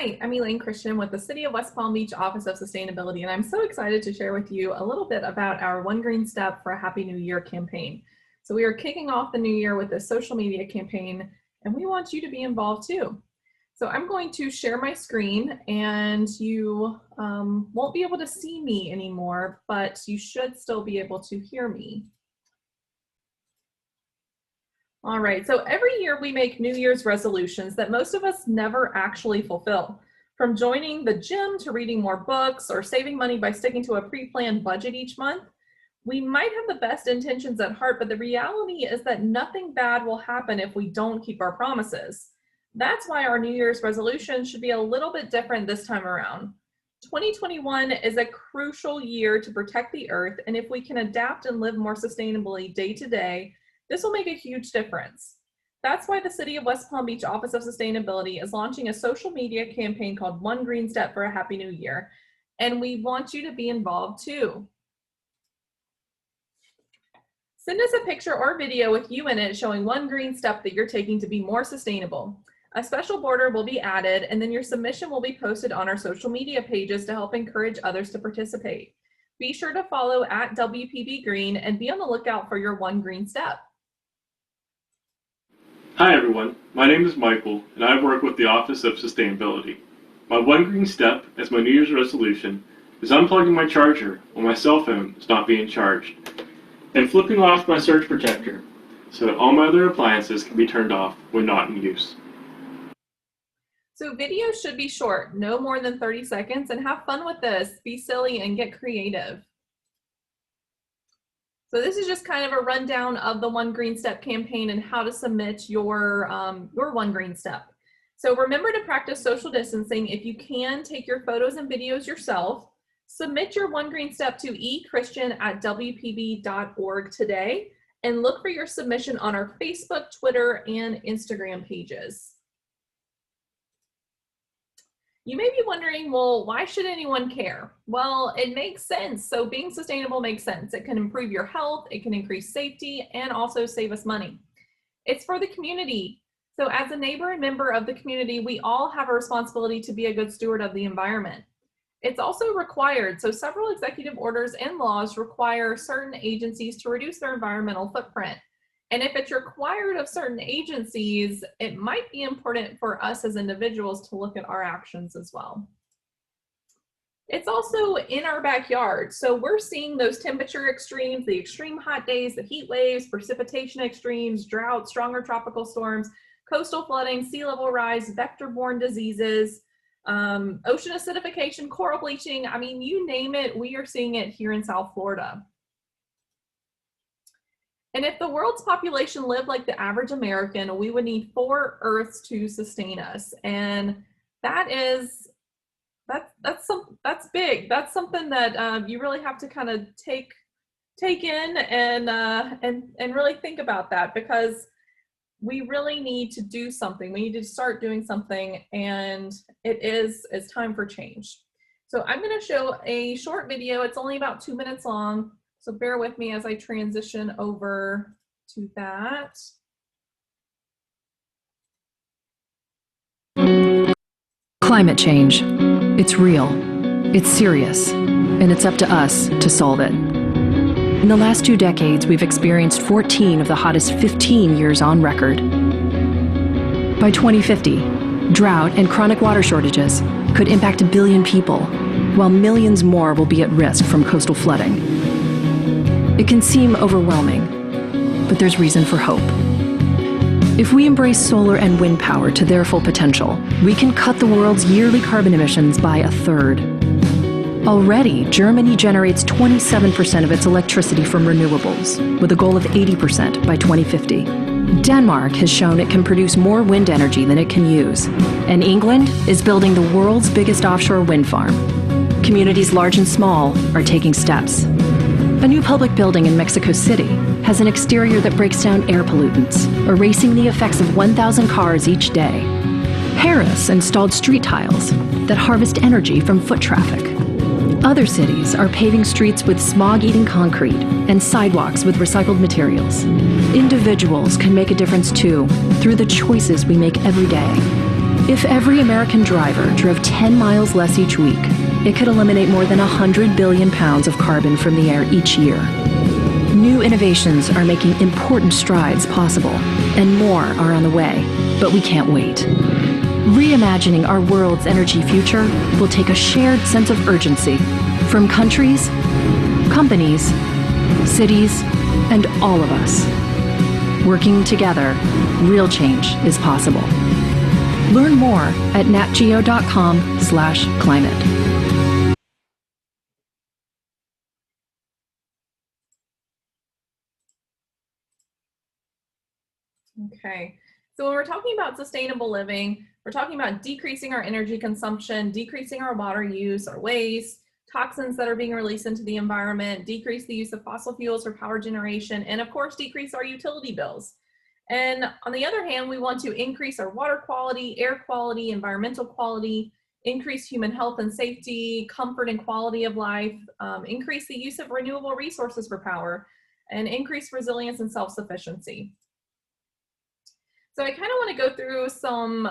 Hi, I'm Elaine Christian with the City of West Palm Beach Office of Sustainability, and I'm so excited to share with you a little bit about our One Green Step for a Happy New Year campaign. So we are kicking off the new year with a social media campaign, and we want you to be involved too. So I'm going to share my screen, and you won't be able to see me anymore, but you should still be able to hear me. All right, so every year we make New Year's resolutions that most of us never actually fulfill. From joining the gym to reading more books or saving money by sticking to a pre-planned budget each month, we might have the best intentions at heart, but the reality is that nothing bad will happen if we don't keep our promises. That's why our New Year's resolution should be a little bit different this time around. 2021 is a crucial year to protect the earth, and if we can adapt and live more sustainably day to day, this will make a huge difference. That's why the City of West Palm Beach Office of Sustainability is launching a social media campaign called One Green Step for a Happy New Year, and we want you to be involved too. Send us a picture or video with you in it showing one green step that you're taking to be more sustainable. A special border will be added, and then your submission will be posted on our social media pages to help encourage others to participate. Be sure to follow at WPB Green and be on the lookout for your one green step. Hi everyone, my name is Michael and I work with the Office of Sustainability. My one green step as my New Year's resolution is unplugging my charger when my cell phone is not being charged and flipping off my surge protector so that all my other appliances can be turned off when not in use. So videos should be short, no more than 30 seconds, and have fun with this. Be silly and get creative. So this is just kind of a rundown of the One Green Step campaign and how to submit your One Green Step. So remember to practice social distancing. If you can, take your photos and videos yourself. Submit your One Green Step to echristian@wpb.org today, and look for your submission on our Facebook, Twitter, and Instagram pages. You may be wondering, well, why should anyone care? Well, it makes sense. So being sustainable makes sense. It can improve your health, it can increase safety, and also save us money. It's for the community. So as a neighbor and member of the community, we all have a responsibility to be a good steward of the environment. It's also required. So several executive orders and laws require certain agencies to reduce their environmental footprint. And if it's required of certain agencies, it might be important for us as individuals to look at our actions as well. It's also in our backyard. So we're seeing those temperature extremes, the extreme hot days, the heat waves, precipitation extremes, drought, stronger tropical storms, coastal flooding, sea level rise, vector-borne diseases, ocean acidification, coral bleaching. I mean, you name it, we are seeing it here in South Florida. And if the world's population lived like the average American, we would need 4 Earths to sustain us. And that's big. That's something that you really have to kind of take in and really think about that, because we really need to do something. We need to start doing something, and it's time for change. So I'm going to show a short video. It's only about 2 minutes long. So bear with me as I transition over to that. Climate change. It's real, it's serious, and it's up to us to solve it. In the last 2 decades, we've experienced 14 of the hottest 15 years on record. By 2050, drought and chronic water shortages could impact 1 billion people, while millions more will be at risk from coastal flooding. It can seem overwhelming, but there's reason for hope. If we embrace solar and wind power to their full potential, we can cut the world's yearly carbon emissions by 1/3. Already, Germany generates 27% of its electricity from renewables, with a goal of 80% by 2050. Denmark has shown it can produce more wind energy than it can use, and England is building the world's biggest offshore wind farm. Communities large and small are taking steps. A new public building in Mexico City has an exterior that breaks down air pollutants, erasing the effects of 1,000 cars each day. Paris installed street tiles that harvest energy from foot traffic. Other cities are paving streets with smog-eating concrete and sidewalks with recycled materials. Individuals can make a difference too, through the choices we make every day. If every American driver drove 10 miles less each week, it could eliminate more than 100 billion pounds of carbon from the air each year. New innovations are making important strides possible, and more are on the way, but we can't wait. Reimagining our world's energy future will take a shared sense of urgency from countries, companies, cities, and all of us. Working together, real change is possible. Learn more at natgeo.com/climate. Okay, so when we're talking about sustainable living, we're talking about decreasing our energy consumption, decreasing our water use, our waste, toxins that are being released into the environment, decrease the use of fossil fuels for power generation, and of course, decrease our utility bills. And on the other hand, we want to increase our water quality, air quality, environmental quality, increase human health and safety, comfort and quality of life, increase the use of renewable resources for power, and increase resilience and self-sufficiency. So I kind of want to go through some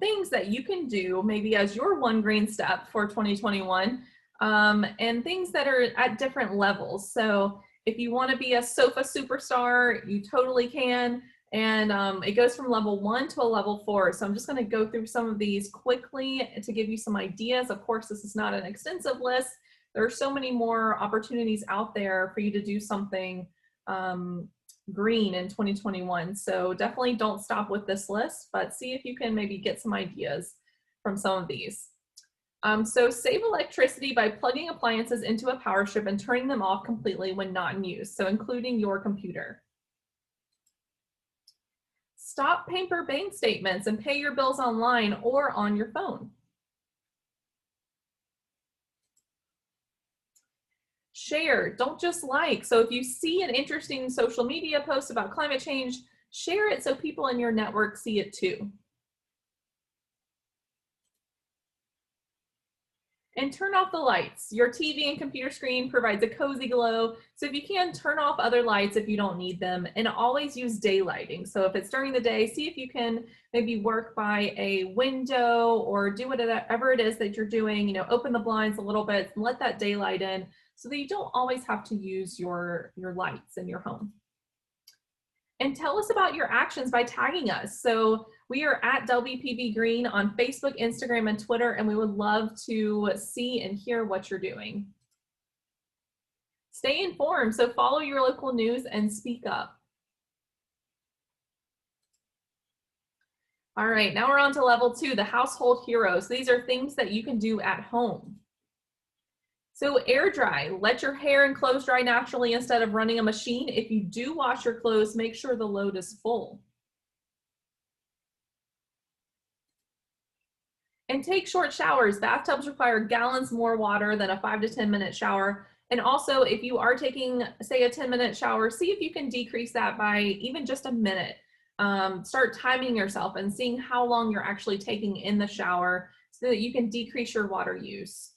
things that you can do maybe as your one green step for 2021, and things that are at different levels. So if you want to be a sofa superstar, you totally can. And it goes from level 1 to a level 4. So I'm just going to go through some of these quickly to give you some ideas. Of course, this is not an extensive list. There are so many more opportunities out there for you to do something green in 2021. So definitely don't stop with this list, but see if you can maybe get some ideas from some of these. So save electricity by plugging appliances into a power strip and turning them off completely when not in use, so including your computer. Stop paper bank statements and pay your bills online or on your phone. Share, don't just like. So if you see an interesting social media post about climate change, share it so people in your network see it too. And turn off the lights. Your TV and computer screen provides a cozy glow. So if you can, turn off other lights if you don't need them, and always use daylighting. So if it's during the day, see if you can maybe work by a window or do whatever it is that you're doing, you know, open the blinds a little bit and let that daylight in so that you don't always have to use your lights in your home. And tell us about your actions by tagging us. So we are at WPB Green on Facebook, Instagram, and Twitter, and we would love to see and hear what you're doing. Stay informed, so follow your local news and speak up. All right, now we're on to level 2, the household heroes. These are things that you can do at home. So air dry, let your hair and clothes dry naturally instead of running a machine. If you do wash your clothes, make sure the load is full. And take short showers. Bathtubs require gallons more water than a 5 to 10 minute shower. And also, if you are taking, say, a 10-minute shower, see if you can decrease that by even just a minute. Start timing yourself and seeing how long you're actually taking in the shower so that you can decrease your water use.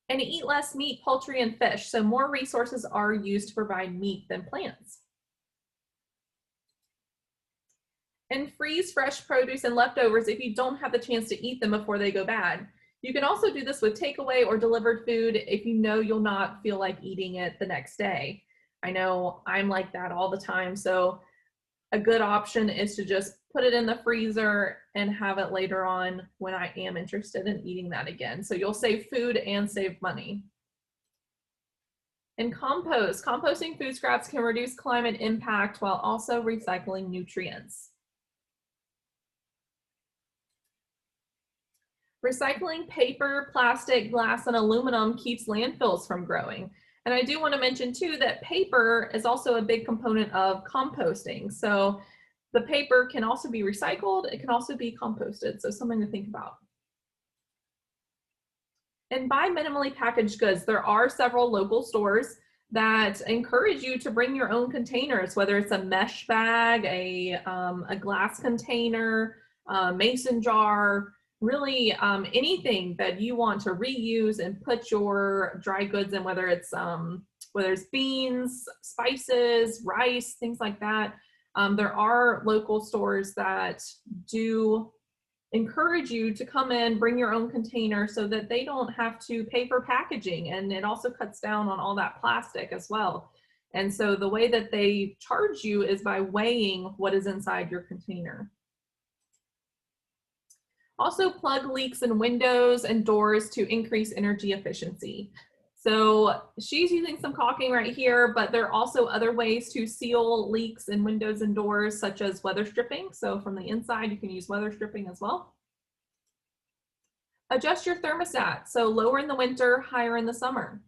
And eat less meat, poultry, and fish. So more resources are used to provide meat than plants. And freeze fresh produce and leftovers if you don't have the chance to eat them before they go bad. You can also do this with takeaway or delivered food if you know you'll not feel like eating it the next day. I know I'm like that all the time. So a good option is to just put it in the freezer and have it later on when I am interested in eating that again. So you'll save food and save money. And compost. Composting food scraps can reduce climate impact while also recycling nutrients. Recycling paper, plastic, glass, and aluminum keeps landfills from growing. And I do want to mention too that paper is also a big component of composting. So the paper can also be recycled. It can also be composted. So something to think about. And buy minimally packaged goods. There are several local stores that encourage you to bring your own containers, whether it's a mesh bag, a glass container, a mason jar, really anything that you want to reuse and put your dry goods in, whether it's beans, spices, rice, things like that. There are local stores that do encourage you to come in, bring your own container so that they don't have to pay for packaging, and it also cuts down on all that plastic as well. And so the way that they charge you is by weighing what is inside your container. Also, plug leaks in windows and doors to increase energy efficiency. So she's using some caulking right here, but there are also other ways to seal leaks in windows and doors, such as weather stripping. So from the inside, you can use weather stripping as well. Adjust your thermostat, so lower in the winter, higher in the summer.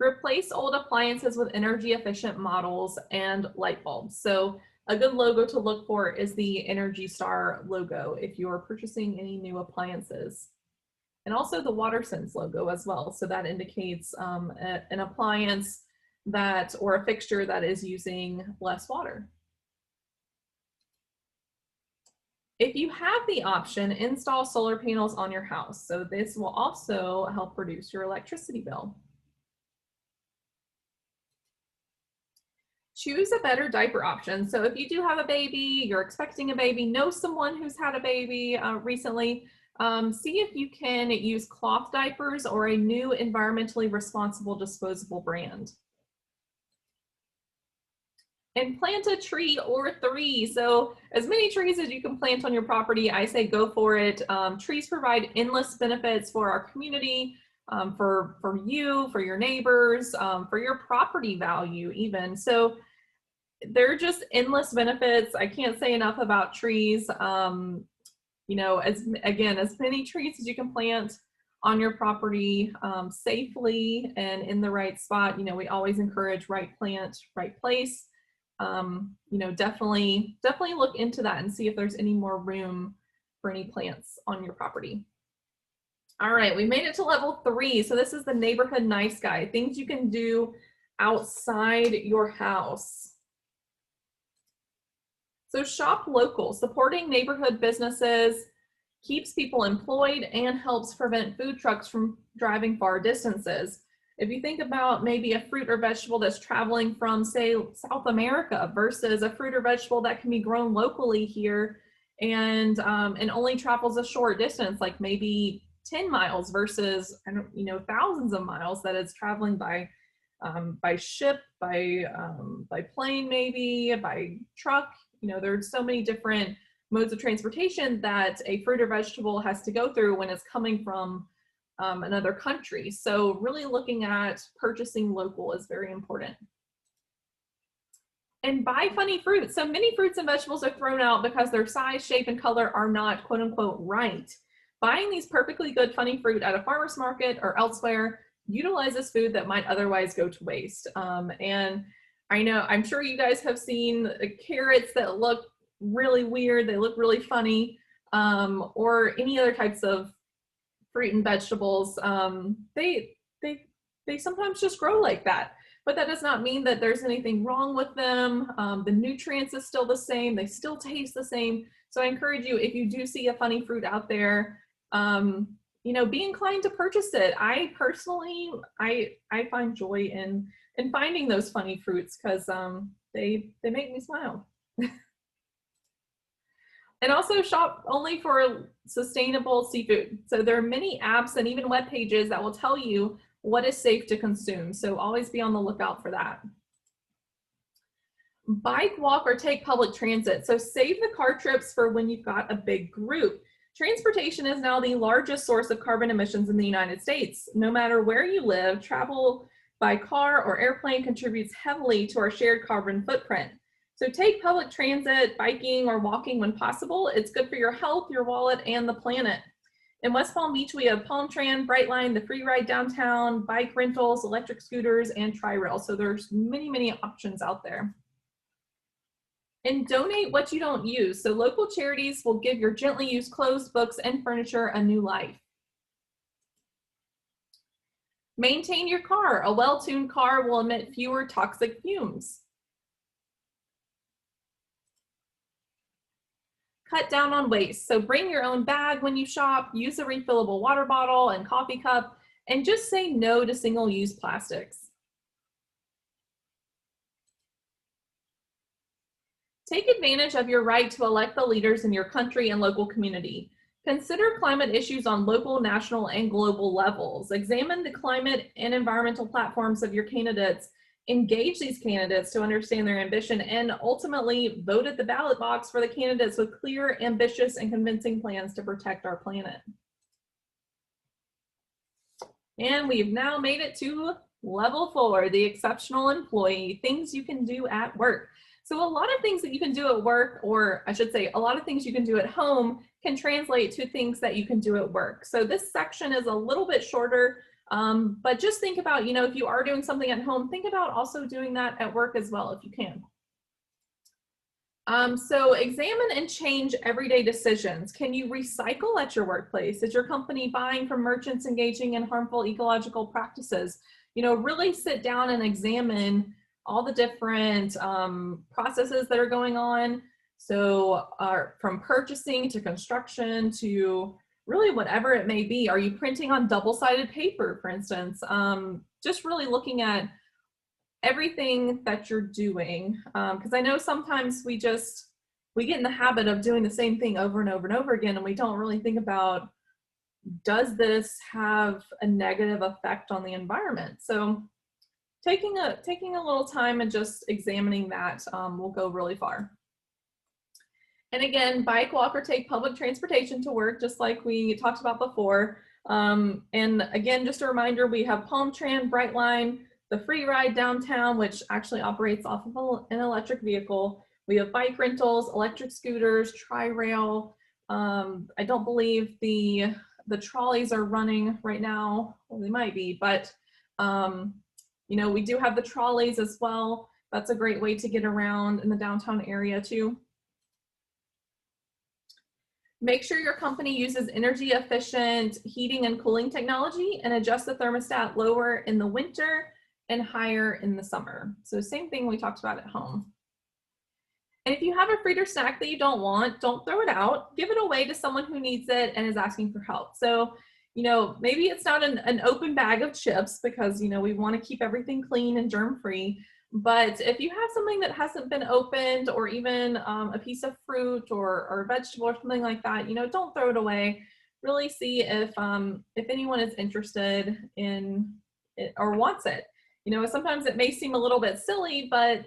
Replace old appliances with energy efficient models and light bulbs. So a good logo to look for is the Energy Star logo if you're purchasing any new appliances. And also the WaterSense logo as well. So that indicates an appliance that, or a fixture that is using less water. If you have the option, install solar panels on your house. So this will also help reduce your electricity bill. Choose a better diaper option. So if you do have a baby, you're expecting a baby, know someone who's had a baby recently, see if you can use cloth diapers or a new environmentally responsible disposable brand. And plant a tree or 3. So as many trees as you can plant on your property, I say go for it. Trees provide endless benefits for our community, for you, for your neighbors, for your property value even. So they're just endless benefits. I can't say enough about trees. You know, as many trees as you can plant on your property safely and in the right spot. You know, we always encourage right plant, right place. You know, definitely look into that and see if there's any more room for any plants on your property. All right, we made it to level 3. So this is the neighborhood nice guy, things you can do outside your house. So shop local. Supporting neighborhood businesses keeps people employed and helps prevent food trucks from driving far distances. If you think about maybe a fruit or vegetable that's traveling from, say, South America versus a fruit or vegetable that can be grown locally here and only travels a short distance, like maybe 10 miles versus, thousands of miles that it's traveling by ship, by plane, maybe by truck. You know, there's so many different modes of transportation that a fruit or vegetable has to go through when it's coming from another country. So really looking at purchasing local is very important. And buy funny fruits. So many fruits and vegetables are thrown out because their size, shape, and color are not quote unquote right. Buying these perfectly good funny fruit at a farmer's market or elsewhere utilizes food that might otherwise go to waste. And I'm sure you guys have seen carrots that look really weird, they look really funny, or any other types of fruit and vegetables. They sometimes just grow like that, but that does not mean that there's anything wrong with them. The nutrients is still the same, they still taste the same. So I encourage you, if you do see a funny fruit out there, be inclined to purchase it. I personally, I find joy in finding those funny fruits because they make me smile. And also shop only for sustainable seafood. So there are many apps and even web pages that will tell you what is safe to consume. So always be on the lookout for that. Bike, walk, or take public transit. So save the car trips for when you've got a big group. Transportation is now the largest source of carbon emissions in the United States. No matter where you live, travel by car or airplane contributes heavily to our shared carbon footprint. So take public transit, biking, or walking when possible. It's good for your health, your wallet, and the planet. In West Palm Beach, we have Palm Tran, Brightline, the Free Ride Downtown, bike rentals, electric scooters, and Tri-Rail. So there's many, many options out there. And donate what you don't use. So local charities will give your gently used clothes, books, and furniture a new life. Maintain your car. A well-tuned car will emit fewer toxic fumes. Cut down on waste. So bring your own bag when you shop, use a refillable water bottle and coffee cup, and just say no to single-use plastics. Take advantage of your right to elect the leaders in your country and local community. Consider climate issues on local, national, and global levels. Examine the climate and environmental platforms of your candidates. Engage these candidates to understand their ambition, and ultimately vote at the ballot box for the candidates with clear, ambitious, and convincing plans to protect our planet. And we've now made it to level 4, the exceptional employee, things you can do at work. So a lot of things that you can do at work, or I should say a lot of things you can do at home, can translate to things that you can do at work. So this section is a little bit shorter, but just think about, if you are doing something at home, think about also doing that at work as well if you can. So examine and change everyday decisions. Can you recycle at your workplace? Is your company buying from merchants engaging in harmful ecological practices? Really sit down and examine all the different processes that are going on. So from purchasing to construction to really whatever it may be. Are you printing on double-sided paper, for instance? Just really looking at everything that you're doing. Because I know sometimes we get in the habit of doing the same thing over and over and over again, and we don't really think about, does this have a negative effect on the environment? So taking a little time and just examining that will go really far. And again, bike, walk, or take public transportation to work, just like we talked about before. And again, just a reminder, we have Palm Tran, Brightline, the Free Ride Downtown, which actually operates off of an electric vehicle. We have bike rentals, electric scooters, tri-rail. I don't believe the trolleys are running right now. Well, they might be, but we do have the trolleys as well. That's a great way to get around in the downtown area too. Make sure your company uses energy efficient heating and cooling technology and adjust the thermostat lower in the winter and higher in the summer. So same thing we talked about at home. And if you have a fritter snack that you don't want, don't throw it out. Give it away to someone who needs it and is asking for help. So maybe it's not an open bag of chips because, we want to keep everything clean and germ-free. But if you have something that hasn't been opened, or even a piece of fruit or a vegetable or something like that, don't throw it away. Really see if anyone is interested in it or wants it. Sometimes it may seem a little bit silly, but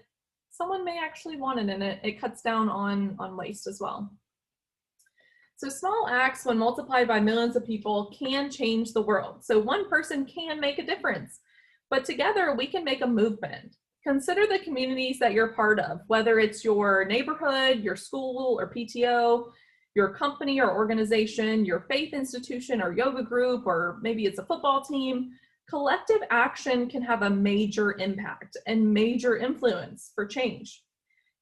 someone may actually want it, and it cuts down on waste as well. So small acts, when multiplied by millions of people, can change the world. So one person can make a difference, but together we can make a movement. Consider the communities that you're part of, whether it's your neighborhood, your school or PTO, your company or organization, your faith institution or yoga group, or maybe it's a football team. Collective action can have a major impact and major influence for change.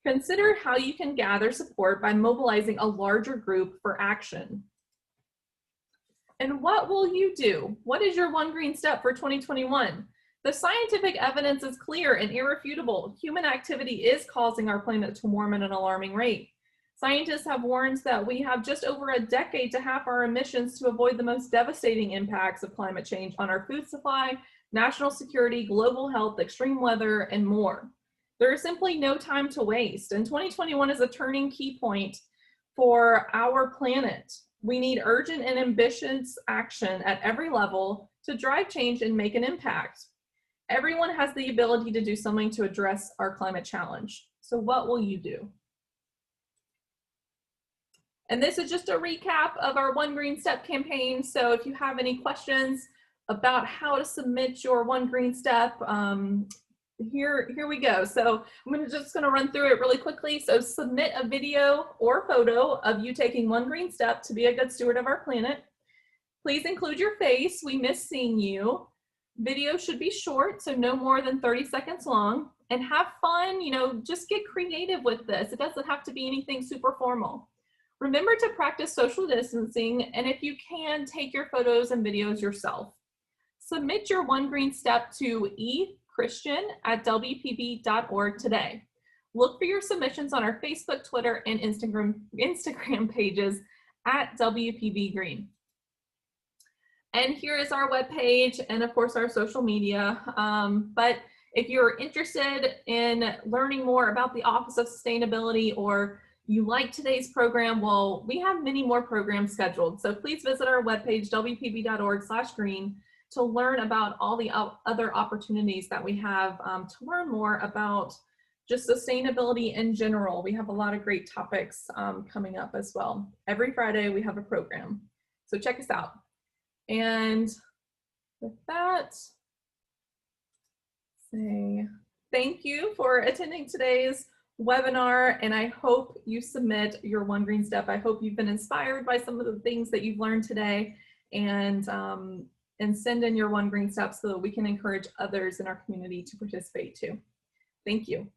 Consider how you can gather support by mobilizing a larger group for action. And what will you do? What is your one green step for 2021? The scientific evidence is clear and irrefutable. Human activity is causing our planet to warm at an alarming rate. Scientists have warned that we have just over a decade to halve our emissions to avoid the most devastating impacts of climate change on our food supply, national security, global health, extreme weather, and more. There is simply no time to waste, and 2021 is a turning key point for our planet. We need urgent and ambitious action at every level to drive change and make an impact. Everyone has the ability to do something to address our climate challenge. So what will you do? And this is just a recap of our One Green Step campaign. So if you have any questions about how to submit your One Green Step, here we go. So I'm just gonna run through it really quickly. So submit a video or photo of you taking one green step to be a good steward of our planet. Please include your face. We miss seeing you. Video should be short, so no more than 30 seconds long, and have fun, just get creative with this. It doesn't have to be anything super formal. Remember to practice social distancing, and if you can, take your photos and videos yourself. Submit your One Green Step to echristian@wpb.org today. Look for your submissions on our Facebook, Twitter, and Instagram pages at WPB Green. And here is our webpage and of course our social media. But If you're interested in learning more about the Office of Sustainability, or you like today's program, well, we have many more programs scheduled. So please visit our webpage, wpb.org/green, to learn about all the other opportunities that we have to learn more about just sustainability in general. We have a lot of great topics coming up as well. Every Friday we have a program. So check us out. And with that, say thank you for attending today's webinar, and I hope you submit your One Green Step. I hope you've been inspired by some of the things that you've learned today, and send in your One Green Step so that we can encourage others in our community to participate too. Thank you.